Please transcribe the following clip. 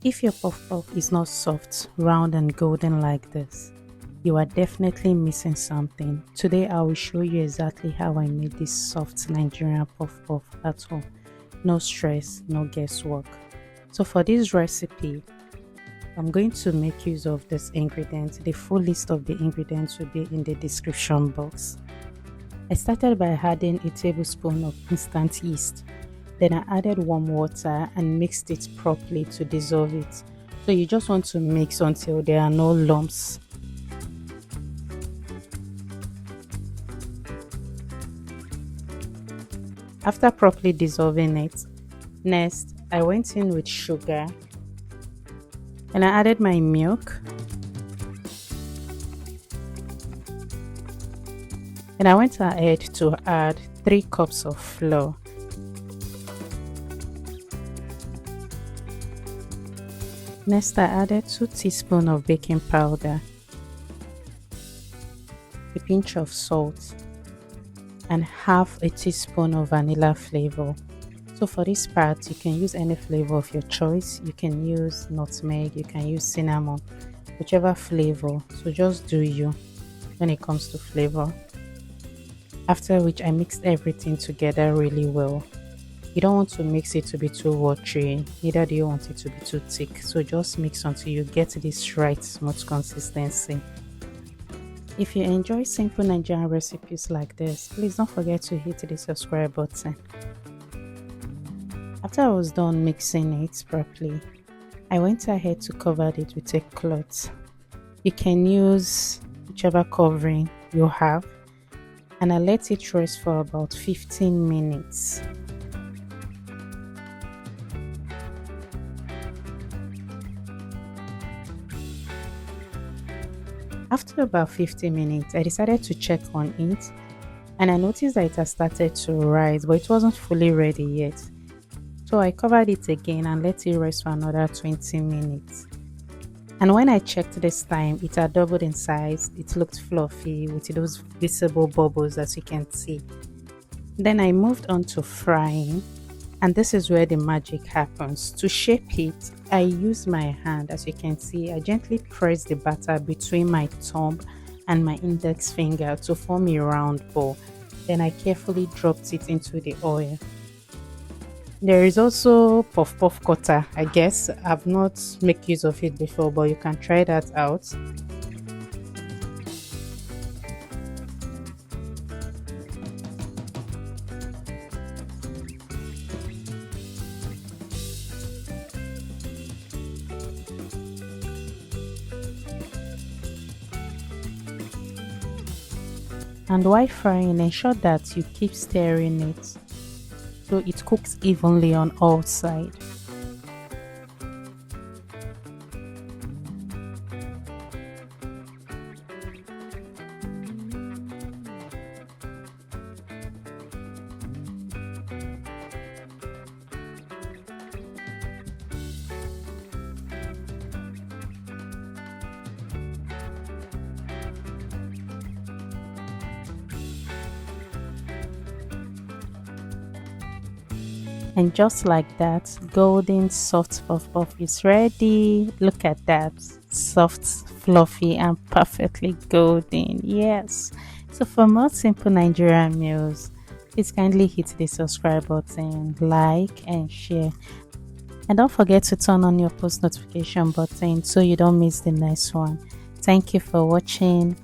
If your puff puff is not soft, round and golden like this, you are definitely missing something. Today I will show you exactly how I made this soft Nigerian puff puff at home. No stress, no guesswork. So for this recipe, I'm going to make use of this ingredient. The full list of the ingredients will be in the description box. I started by adding a tablespoon of instant yeast. Then I added warm water and mixed it properly to dissolve it. So you just want to mix until there are no lumps. After properly dissolving it, next I went in with sugar and I added my milk. And I went ahead to add 3 cups of flour. Next I added 2 teaspoons of baking powder, a pinch of salt, and half a teaspoon of vanilla flavor. So for this part, you can use any flavor of your choice. You can use nutmeg, you can use cinnamon, whichever flavor. So just do you when it comes to flavor. After which I mixed everything together really well. You don't want to mix it to be too watery, neither do you want it to be too thick. So just mix until you get this right smooth consistency. If you enjoy simple Nigerian recipes like this, please don't forget to hit the subscribe button. After I was done mixing it properly, I went ahead to cover it with a cloth. You can use whichever covering you have, and I let it rest for about 15 minutes. After about 50 minutes, I decided to check on it and I noticed that it had started to rise, but it wasn't fully ready yet. So I covered it again and let it rest for another 20 minutes. And when I checked this time, it had doubled in size. It looked fluffy with those visible bubbles as you can see. Then I moved on to frying, and this is where the magic happens. To shape it, I use my hand. As you can see, I gently press the batter between my thumb and my index finger to form a round ball. Then I carefully dropped it into the oil. There is also puff puff cutter. I guess I've not made use of it before, but you can try that out. And while frying, ensure that you keep stirring it so it cooks evenly on all sides. And just like that, golden soft puff puff is ready. Look at that, soft, fluffy, and perfectly golden. Yes. So for more simple Nigerian meals, please kindly hit the subscribe button, like and share. And don't forget to turn on your post notification button so you don't miss the next one. Thank you for watching.